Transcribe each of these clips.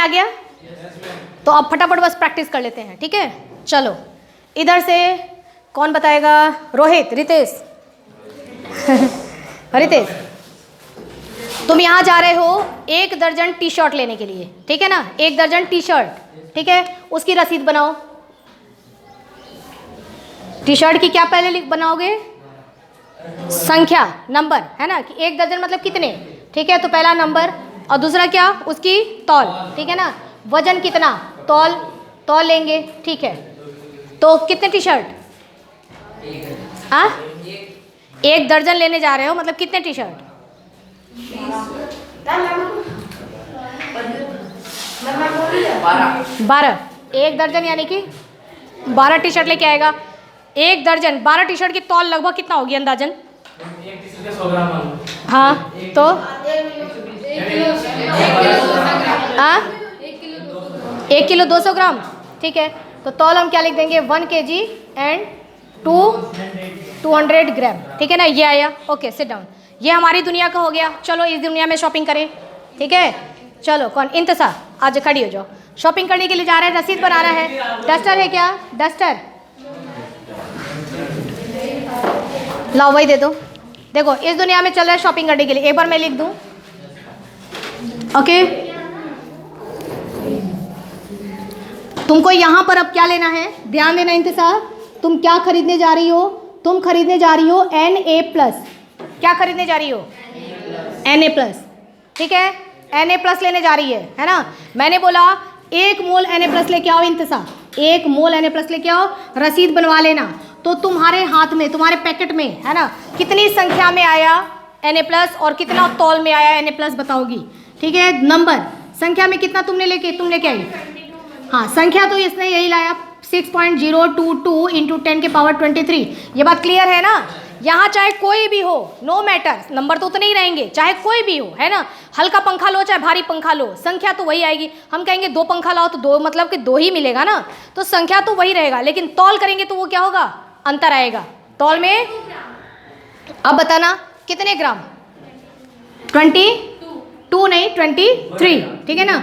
आ गया? तो अब फटाफट बस प्रैक्टिस कर लेते हैं, ठीक है? चलो इधर से कौन बताएगा? रोहित, रितेश रितेश, तुम यहाँ जा रहे हो 1 दर्जन टी शर्ट लेने के लिए, ठीक है ना? 1 दर्जन टी शर्ट, ठीक है? उसकी रसीद बनाओ। टी शर्ट की क्या पहले बनाओगे? संख्या, नंबर, है ना? कि 1 दर्जन मतलब कितने, ठीक है? तो पहला नंबर, और दूसरा क्या? उसकी तौल, ठीक है ना? वजन कितना, तौल लेंगे, ठीक है? तो कितने टी शर्ट? हाँ, 1 दर्जन लेने जा रहे हो मतलब कितने टी शर्ट? 12। 1 दर्जन यानी कि 12 टी शर्ट लेके आएगा। 1 दर्जन 12 टी शर्ट की तौल लगभग कितना होगी अंदाजन? हाँ, तो 1 किलो 200 ग्राम, ठीक है? तो तौल हम क्या लिख देंगे? 1 kg एंड 200 ग्राम, ठीक है ना? ये आया, ओके, सिट डाउन। ये हमारी दुनिया का हो गया। चलो इस दुनिया में शॉपिंग करें, ठीक है? चलो कौन? इंतजार, आज खड़ी हो जाओ। शॉपिंग करने के लिए जा रहे हैं, रसीद बना रहा है। डस्टर है क्या? डस्टर लाओ, वही दे दो। देखो इस दुनिया में चल रहा है शॉपिंग करने के लिए, एक बार मैं लिख दूं, ओके? तुमको यहाँ पर अब क्या लेना है? ध्यान देना इंतजार। तुम क्या खरीदने जा रही हो? तुम खरीदने जा रही हो Na+। क्या खरीदने जा रही हो? Na+, ठीक है? Na+ लेने जा रही है ना? मैंने बोला 1 मोल Na+ लेके आओ इंतजार, 1 मोल Na+ लेके आओ, रसीद बनवा लेना। तो तुम्हारे हाथ में, तुम्हारे पैकेट में, है ना, कितनी संख्या में आया Na+ और कितना तौल में आया Na+ बताओगी, ठीक है? नंबर, संख्या में कितना तुम लेके आई? हाँ, संख्या तो इसने यही लाया 6.022 इंटू 10⁻23। ये बात क्लियर है ना? यहाँ चाहे कोई भी हो, नो मैटर, नंबर तो उतने ही रहेंगे, चाहे कोई भी हो, है ना? हल्का पंखा लो चाहे भारी पंखा लो, संख्या तो वही आएगी। हम कहेंगे 2 पंखा लाओ तो 2 मतलब कि 2 ही मिलेगा ना, तो संख्या तो वही रहेगा, लेकिन तौल करेंगे तो वो क्या होगा? अंतर आएगा तौल में। अब बताना कितने ग्राम? 22 नहीं, 23, ठीक है ना?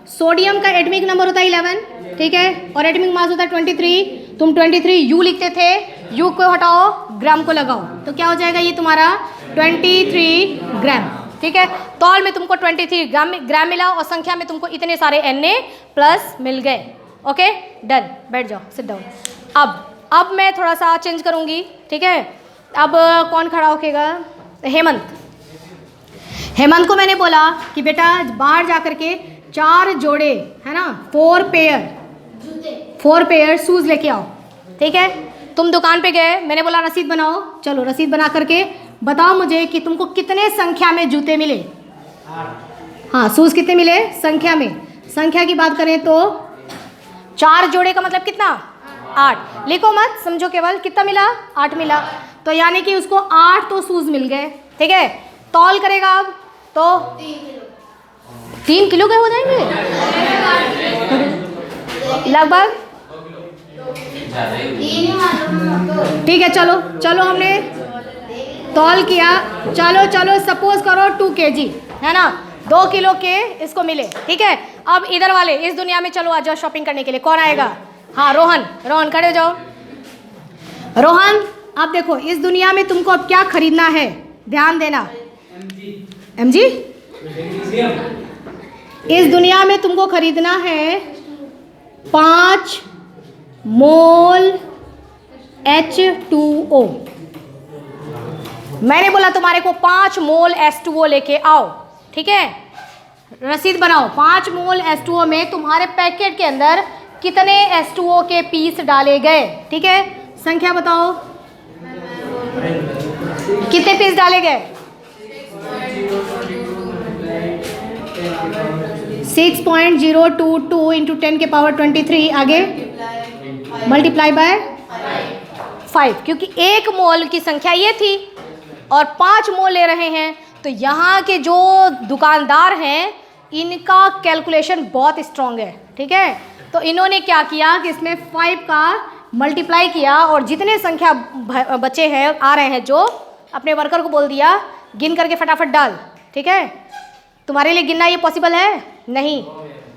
सोडियम का एटॉमिक नंबर होता है 11, ठीक है? और एटॉमिक मास होता है 23। तुम 23 यू लिखते थे, यू को हटाओ, ग्राम को लगाओ, तो क्या हो जाएगा? ये तुम्हारा 23 ग्राम, ठीक है? तौल में तुमको 23 ग्राम मिला और संख्या में तुमको इतने सारे Na+ मिल गए। ओके, डन, बैठ जाओ, सिट डाउन। अब मैं थोड़ा सा चेंज करूँगी, ठीक है? अब कौन खड़ा होकेगा? हेमंत को मैंने बोला कि बेटा बाहर जा करके 4 जोड़े, है ना, 4 पेयर शूज़ लेके आओ, ठीक है? तुम दुकान पे गए, मैंने बोला रसीद बनाओ, चलो रसीद बना करके बताओ मुझे कि तुमको कितने संख्या में जूते मिले। हाँ, शूज़ कितने मिले संख्या में? संख्या की बात करें तो 4 जोड़े का मतलब कितना? 8। लिखो मत, समझो केवल, कितना मिला? 8 मिला। तो यानी कि उसको 8 तो शूज़ मिल गए, ठीक है? तौल करेगा अब तो 3 किलो के हो जाएंगे लगभग, ठीक है? चलो हमने तौल किया, चलो सपोज करो 2 kg, है ना? 2 किलो के इसको मिले, ठीक है? अब इधर वाले इस दुनिया में चलो आ जाओ शॉपिंग करने के लिए। कौन आएगा? हाँ, रोहन खड़े हो जाओ। रोहन, अब देखो इस दुनिया में तुमको अब क्या खरीदना है, ध्यान देना। MG, इस दुनिया में तुमको खरीदना है 5 मोल H2O। मैंने बोला तुम्हारे को 5 मोल H2O लेके आओ, ठीक है? रसीद बनाओ। 5 मोल H2O में तुम्हारे पैकेट के अंदर कितने H2O के पीस डाले गए, ठीक है? संख्या बताओ, कितने पीस डाले गए? 6.022 इंटू 10⁻23। आगे मल्टीप्लाई बाय 5, क्योंकि 1 मोल की संख्या ये थी और 5 मोल ले रहे हैं, तो यहाँ के जो दुकानदार हैं इनका कैलकुलेशन बहुत स्ट्रॉन्ग है, ठीक है? तो इन्होंने क्या किया कि इसमें 5 का मल्टीप्लाई किया और जितने संख्या बचे हैं आ रहे हैं, जो अपने वर्कर को बोल दिया गिन करके फटाफट डाल, ठीक है? तुम्हारे लिए गिनना ये पॉसिबल है? नहीं,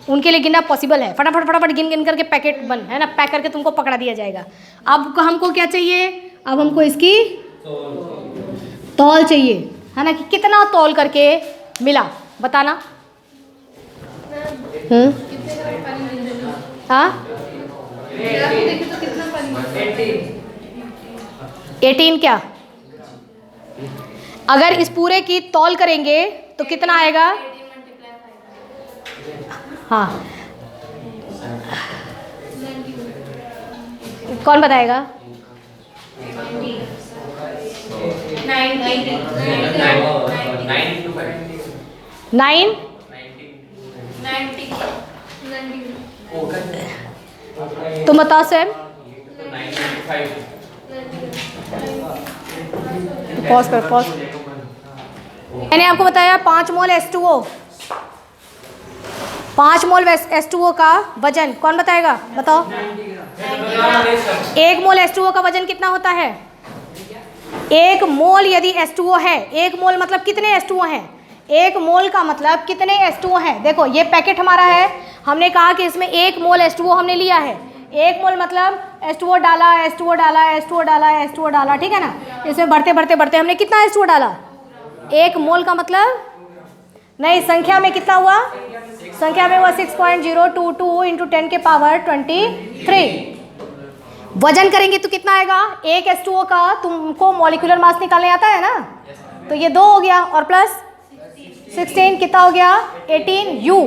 उनके लिए गिनना पॉसिबल है। फटाफट फटाफट गिन गिन करके पैकेट बन है ना, पैक करके तुमको पकड़ा दिया जाएगा। अब हमको क्या चाहिए, अब हमको इसकी तौल चाहिए है ना, कि कितना तौल करके मिला बताना। हाँ 18 क्या, अगर इस पूरे की तौल करेंगे तो कितना आएगा। हाँ कौन बताएगा। 9 तुम बताओ सैम। पॉज कर, पॉज। मैंने आपको बताया 5 मोल H2O, 5 मोल H2O का वजन कौन बताएगा, बताओ। 1 मोल H2O का वजन कितना होता है। 1 मोल यदि H2O है, 1 मोल मतलब कितने H2O हैं, 1 मोल का मतलब कितने H2O हैं। देखो ये पैकेट हमारा है, हमने कहा कि इसमें 1 मोल H2O हमने लिया है। 1 मोल मतलब H2O डाला, H2O डाला, H2O डाला, H2O डाला, ठीक है ना। इसमें बढ़ते बढ़ते बढ़ते हमने कितना H2O डाला, 1 मोल का मतलब नहीं, संख्या में कितना हुआ, संख्या में हुआ 6.022 इंटू 10 के पावर 23। वजन करेंगे तो कितना आएगा, 1 H2O का तुमको मॉलिक्यूलर मास निकालने आता है ना, तो ये 2 हो गया और प्लस 16 कितना हो गया 18 U,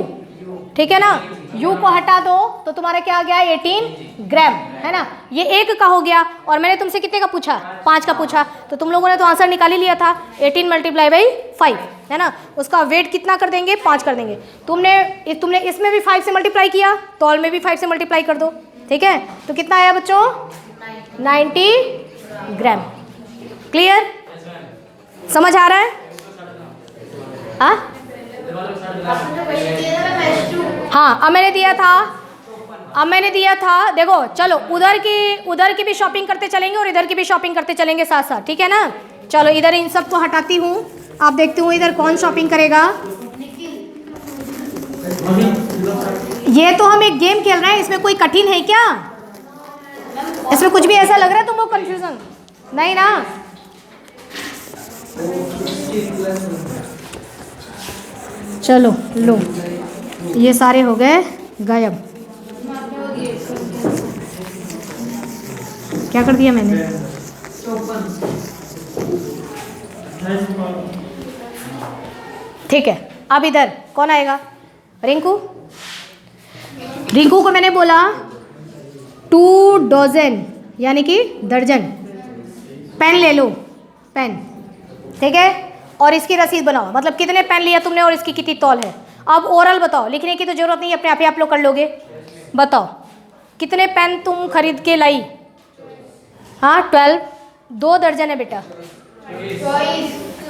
ठीक है ना। U को हटा दो तो तुम्हारा क्या आ गया 18 ग्राम, है ना। ये 1 का हो गया और मैंने तुमसे कितने का पूछा, 5 का पूछा, तो तुम लोगों ने तो आंसर निकाल ही लिया था। 18 मल्टीप्लाई बाई 5 है ना, उसका वेट कितना कर देंगे, 5 कर देंगे। तुमने इसमें भी 5 से मल्टीप्लाई किया, तौल में भी 5 से मल्टीप्लाई कर दो, ठीक है। तो कितना आया बच्चों 90 ग्राम। क्लियर, समझ आ रहा है। हाँ अब मैंने दिया था, देखो चलो उधर की भी शॉपिंग करते चलेंगे और इधर की भी शॉपिंग करते चलेंगे साथ साथ, ठीक है ना। चलो इधर इन सब को हटाती हूँ, आप देखती हूँ इधर कौन शॉपिंग करेगा। ये तो हम एक गेम खेल रहे हैं, इसमें कोई कठिन है क्या, इसमें कुछ भी ऐसा लग रहा है तुमको कंफ्यूजन नहीं ना। चलो लो, ये सारे हो गए गायब। क्या कर दिया मैंने, ठीक है। अब इधर कौन आएगा, रिंकू को मैंने बोला 2 डजन यानी कि दर्जन पेन ले लो, पेन, ठीक है। और इसकी रसीद बनाओ, मतलब कितने पेन लिया तुमने और इसकी कितनी तौल है। अब ओरल बताओ, लिखने की तो जरूरत नहीं, अपने आप ही आप लोग कर लोगे। बताओ कितने पेन तुम खरीद के लाई। हाँ 12, 2 दर्जन है बेटा,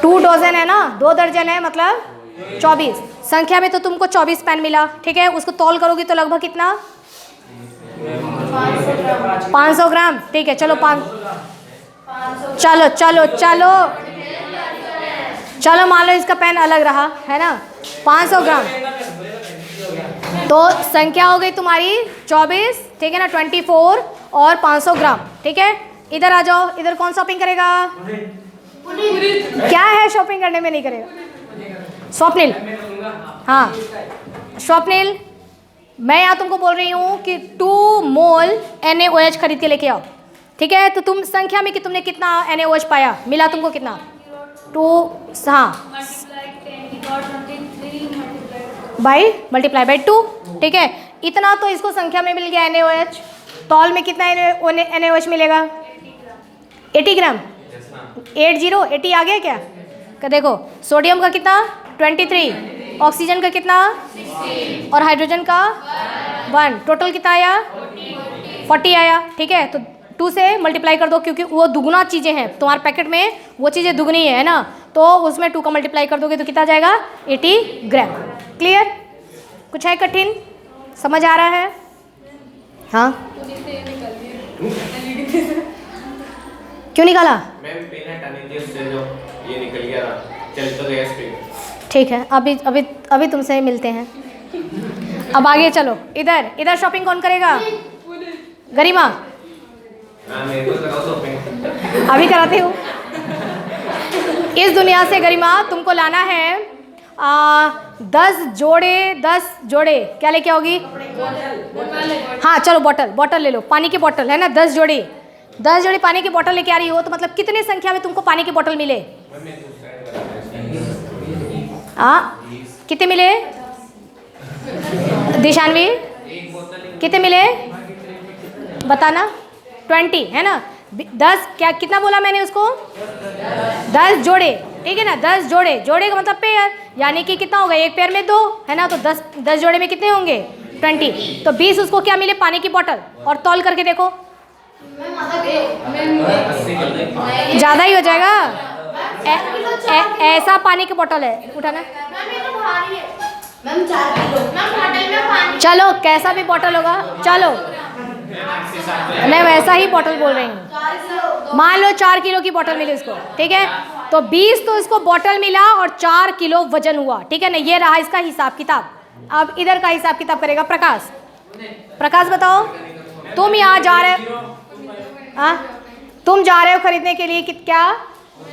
2 डजन है ना, 2 दर्जन है मतलब 24। संख्या में तो तुमको 24 पेन मिला, ठीक है। उसको तौल करोगी तो लगभग कितना 500 ग्राम, ठीक है। चलो 5, चलो चलो चलो चलो मान लो इसका पेन अलग रहा है ना, 500 ग्राम, तो संख्या हो गई तुम्हारी 24, ठीक है ना, 24 और 500 ग्राम, ठीक है। इधर आ जाओ, इधर कौन शॉपिंग करेगा, क्या है शॉपिंग करने में नहीं करेगा, स्वप्निल। हाँ स्वप्निल, मैं यहाँ तुमको बोल रही हूँ कि 2 मोल NaOH खरीद के लेके आओ, ठीक है। तो तुम संख्या में कि तुमने कितना NaOH पाया, मिला तुमको कितना 2, हाँ मल्टीप्लाई बाई 2, ठीक है। इतना तो इसको संख्या में मिल गया NaOH, तौल में कितना NaOH मिलेगा 80 ग्राम, 80 आ गया क्या। देखो सोडियम का कितना 23, ऑक्सीजन का कितना 16 और हाइड्रोजन का 1, टोटल कितना आया 40 आया, ठीक है। तो 2 से मल्टीप्लाई कर दो, क्योंकि वो दुगुना चीज़ें हैं तुम्हारे पैकेट में, वो चीज़ें दुगनी है ना, तो उसमें 2 का मल्टीप्लाई कर दोगे तो कितना जाएगा 80 ग्राम। क्लियर, कुछ है कठिन, समझ आ रहा है। हाँ क्यों निकाला, ठीक है। अभी तुमसे मिलते हैं। अब आगे चलो, इधर इधर शॉपिंग कौन करेगा? गरिमा अभी कराती हूँ। इस दुनिया से गरिमा तुमको लाना है 10 जोड़े क्या लेके आओगी? हाँ चलो, बॉटल ले लो, पानी की बॉटल है ना, 10 जोड़ी पानी की बॉटल लेके आ रही हो, तो मतलब कितने संख्या में तुमको पानी की बॉटल मिले? कितने मिले दिशानवी? कितने मिले बताना? 20 है ना। 10 क्या कितना बोला मैंने उसको? 10 जोड़े, ठीक है ना। 10 जोड़े का मतलब पेयर, यानी कि कितना होगा? एक पेयर में 2 है ना, तो 10 जोड़े में कितने होंगे? 20। तो 20 उसको क्या मिले? पानी की बोतल। और तौल करके देखो, ज़्यादा ही हो जाएगा। ऐसा पानी की बोतल है, उठाना। चलो कैसा भी बोतल होगा, चलो नहीं वैसा ही बोतल बोल रही हूँ। मान लो 4 किलो की बोतल मिली उसको, ठीक है। तो 20 तो इसको बोतल मिला और 4 किलो वजन हुआ, ठीक है ना। ये रहा इसका हिसाब किताब। अब इधर का हिसाब किताब करेगा प्रकाश बताओ, तुम यहाँ जा रहे हो, तुम जा रहे हो खरीदने के लिए क्या?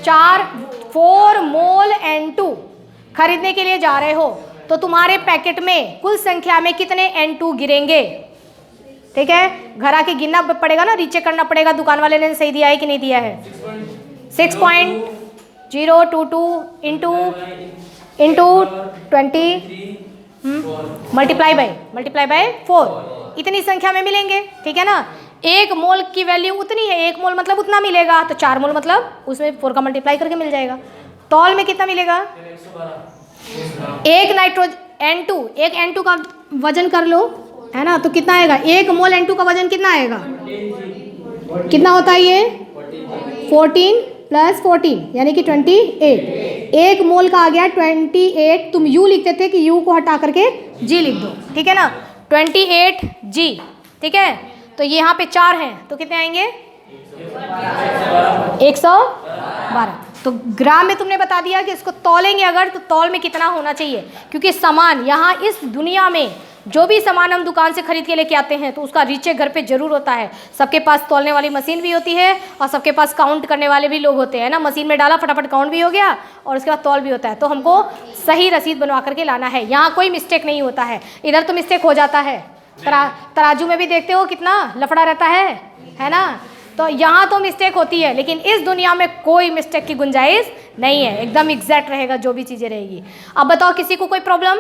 4 मोल N2 खरीदने के लिए जा रहे हो, तो तुम्हारे पैकेट में कुल संख्या में कितने N2 गिरेंगे? ठीक है, घर आके गिनना पड़ेगा ना, रीचेक करना पड़ेगा दुकान वाले ने सही दिया है कि नहीं दिया है। 6.022 इंटू 20 मल्टीप्लाई बाय 4, इतनी संख्या में मिलेंगे, ठीक है ना। 1 मोल की वैल्यू उतनी है, 1 मोल मतलब उतना मिलेगा, तो 4 मोल मतलब उसमें 4 का मल्टीप्लाई करके मिल जाएगा। तौल में कितना मिलेगा? एक N2 का वजन कर लो, है ना, तो कितना आएगा? 1 मोल N2 का वजन कितना आएगा? कितना होता है ये? 14 + 14 यानी कि 28। 1 मोल का आ गया 28। तुम U लिखते थे कि U को हटा करके G लिख दो, ठीक है ना। 28G, ठीक है। तो ये यहाँ पे 4 हैं, तो कितने आएंगे? 112। तो ग्राम में तुमने बता दिया कि इसको तौलेंगे अगर, तो तौल में कितना होना चाहिए, क्योंकि सामान यहाँ इस दुनिया में जो भी सामान हम दुकान से खरीद के लेके आते हैं तो उसका रीचेक घर पे जरूर होता है। सबके पास तौलने वाली मशीन भी होती है और सबके पास काउंट करने वाले भी लोग होते हैं ना। मशीन में डाला, फटाफट काउंट भी हो गया और उसके बाद तौल भी होता है। तो हमको सही रसीद बनवा करके लाना है, यहाँ कोई मिस्टेक नहीं होता है। इधर तो मिस्टेक हो जाता है, तराजू में भी देखते हो कितना लफड़ा रहता है ना। तो यहाँ तो मिस्टेक होती है, लेकिन इस दुनिया में कोई मिस्टेक की गुंजाइश नहीं है, एकदम एग्जैक्ट रहेगा जो भी चीज़ें रहेगी। अब बताओ किसी को कोई प्रॉब्लम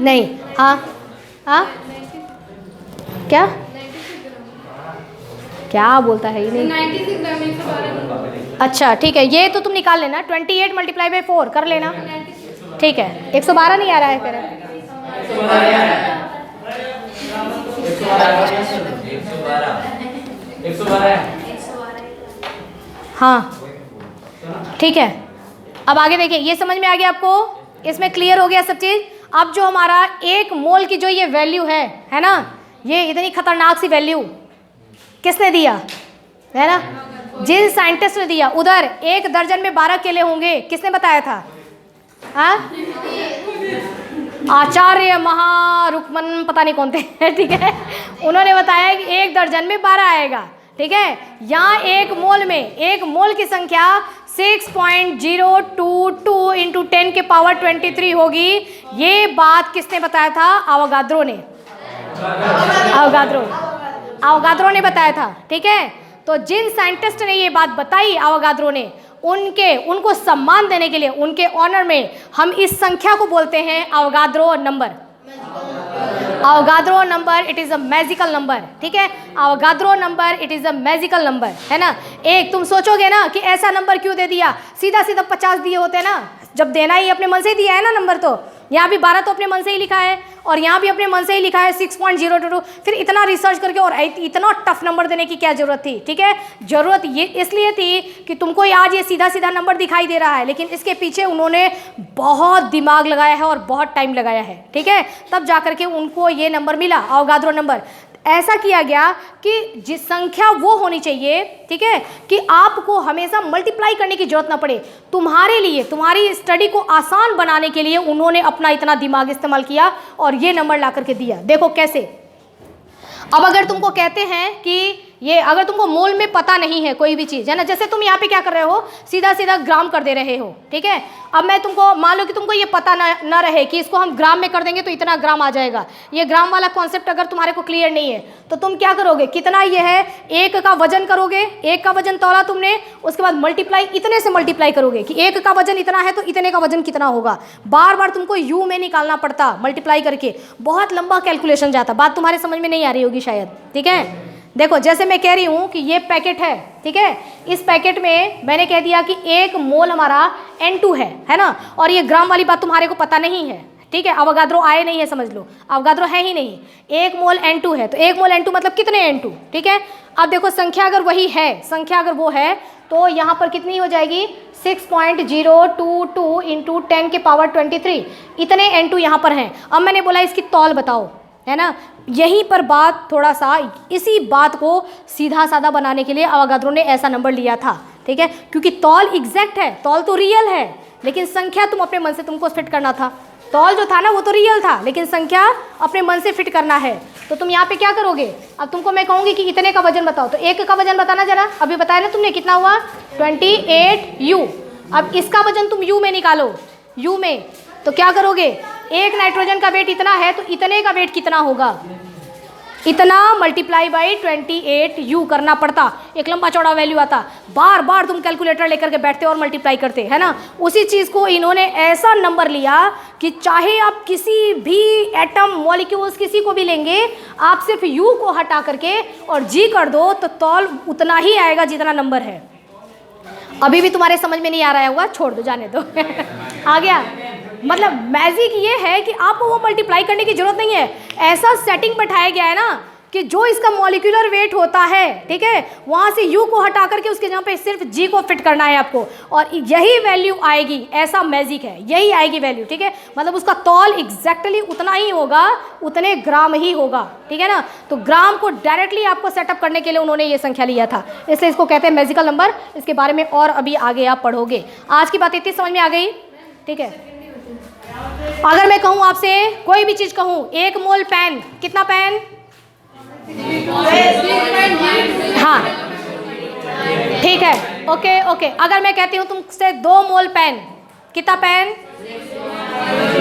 नहीं? हाँ क्या बोलता है ये? नहीं, अच्छा ठीक है, ये तो तुम निकाल लेना। 28 × 4 कर लेना, ठीक है। 112 नहीं आ रहा है, करें 112। हाँ ठीक है। अब आगे देखिए, ये समझ में आ गया आपको? इसमें क्लियर हो गया सब चीज़। अब जो हमारा 1 मोल की जो ये वैल्यू है ना, ये इतनी खतरनाक सी वैल्यू किसने दिया है ना? जिन साइंटिस्ट ने दिया। उधर 1 दर्जन में 12 केले होंगे, किसने बताया था? आचार्य महारुक्मन पता नहीं कौन थे, ठीक है, उन्होंने बताया कि 1 दर्जन में 12 आएगा, ठीक है। यहाँ 1 मोल की संख्या 6.022 इंटू 10⁻23 होगी। ये बात किसने बताया था? अवोगाद्रो ने बताया था, ठीक है। तो जिन साइंटिस्ट ने ये बात बताई अवोगाद्रो ने, उनको सम्मान देने के लिए, उनके ऑनर में हम इस संख्या को बोलते हैं Avogadro number. Avogadro number, it is a magical number, ठीक है। Avogadro number, it is a magical number, है ना। एक तुम सोचोगे ना कि ऐसा नंबर क्यों दे दिया, सीधा 50 दिए होते ना। जब देना ही अपने मन से ही दिया है ना नंबर, तो यहाँ भी 12 तो अपने मन से ही लिखा है और यहाँ भी अपने मन से ही लिखा है 6.022। फिर इतना रिसर्च करके और इतना टफ नंबर देने की क्या जरूरत थी? ठीक है, जरूरत ये इसलिए थी कि तुमको आज ये सीधा सीधा नंबर दिखाई दे रहा है, लेकिन इसके पीछे उन्होंने बहुत दिमाग लगाया है और बहुत टाइम लगाया है। ठीक है, तब जाकर के उनको ये नंबर मिला, अवोगाद्रो नंबर। ऐसा किया गया कि जिस संख्या वो होनी चाहिए, ठीक है, कि आपको हमेशा मल्टीप्लाई करने की जरूरत ना पड़े। तुम्हारे लिए, तुम्हारी स्टडी को आसान बनाने के लिए उन्होंने अपना इतना दिमाग इस्तेमाल किया और ये नंबर ला करके दिया। देखो कैसे। अब अगर तुमको कहते हैं कि ये, अगर तुमको मोल में पता नहीं है कोई भी चीज़, है ना, जैसे तुम यहाँ पे क्या कर रहे हो, सीधा सीधा ग्राम कर दे रहे हो। ठीक है, अब मैं तुमको, मान लो कि तुमको ये पता ना रहे कि इसको हम ग्राम में कर देंगे तो इतना ग्राम आ जाएगा, ये ग्राम वाला कॉन्सेप्ट अगर तुम्हारे को क्लियर नहीं है, तो तुम क्या करोगे, कितना ये है, एक का वजन करोगे, एक का वजन तौला तुमने, उसके बाद मल्टीप्लाई, इतने से मल्टीप्लाई करोगे कि एक का वजन इतना है तो इतने का वजन कितना होगा। बार बार तुमको यू में निकालना पड़ता, मल्टीप्लाई करके, बहुत लंबा कैलकुलेशन जाता। बात तुम्हारे समझ में नहीं आ रही होगी शायद। ठीक है, देखो जैसे मैं कह रही हूँ कि ये पैकेट है, ठीक है, इस पैकेट में मैंने कह दिया कि 1 मोल हमारा N2 है ना, और ये ग्राम वाली बात तुम्हारे को पता नहीं है। ठीक है, अवोगाद्रो आए नहीं है, समझ लो, अवोगाद्रो है ही नहीं। 1 मोल N2 है, तो 1 मोल N2 मतलब कितने N2? ठीक है, अब देखो संख्या अगर वही है, संख्या अगर वो है तो यहाँ पर कितनी हो जाएगी, 6.022 इंटू 10 के पावर 23, इतने N2 यहाँ पर हैं। अब मैंने बोला इसकी तौल बताओ, है ना, यहीं पर बात थोड़ा सा, इसी बात को सीधा साधा बनाने के लिए अवोगाद्रो ने ऐसा नंबर लिया था। ठीक है, क्योंकि तौल एग्जैक्ट है, तौल तो रियल है, लेकिन संख्या तुम अपने मन से तुमको फिट करना था। तौल जो था ना वो तो रियल था, लेकिन संख्या अपने मन से फिट करना है। तो तुम यहाँ पे क्या करोगे, अब तुमको मैं कहूँगी कि इतने का वजन बताओ, तो 1 का वजन बताना जरा, अभी बताया ना तुमने, कितना हुआ, 28U। अब इसका वजन तुम U में निकालो, U में, तो क्या करोगे, एक नाइट्रोजन का वेट इतना है तो इतने का वेट कितना होगा, इतना मल्टीप्लाई बाई 28U करना पड़ता, एक लंबा चौड़ा वैल्यू आता। बार बार तुम कैलकुलेटर लेकर के बैठते और मल्टीप्लाई करते, है ना। उसी चीज़ को इन्होंने ऐसा नंबर लिया कि चाहे आप किसी भी एटम, मॉलिक्यूल्स, किसी को भी लेंगे, आप सिर्फ U को हटा करके और G कर दो तो तौल उतना ही आएगा जितना नंबर है। अभी भी तुम्हारे समझ में नहीं आ रहा होगा, छोड़ दो, जाने दो। आ गया, मतलब मैजिक ये है कि आपको वो मल्टीप्लाई करने की जरूरत नहीं है। ऐसा सेटिंग बैठाया गया है ना कि जो इसका मॉलिक्यूलर वेट होता है, ठीक है, वहाँ से U को हटा करके उसके जगह पे सिर्फ G को फिट करना है आपको, और यही वैल्यू आएगी। ऐसा मैजिक है, यही आएगी वैल्यू। ठीक है, मतलब उसका तौल एग्जैक्टली उतना ही होगा, उतने ग्राम ही होगा। ठीक है ना, तो ग्राम को डायरेक्टली आपको सेटअप करने के लिए उन्होंने ये संख्या लिया था, इसलिए इसको कहते हैं मैजिकल नंबर। इसके बारे में और अभी आगे आप पढ़ोगे। आज की बात इतनी समझ में आ गई? ठीक है, अगर मैं कहूँ आपसे कोई भी चीज़ कहूँ, 1 मोल पेन, कितना पेन, हाँ ठीक है, ओके ओके। अगर मैं कहती हूँ तुमसे 2 मोल पेन, कितना पेन,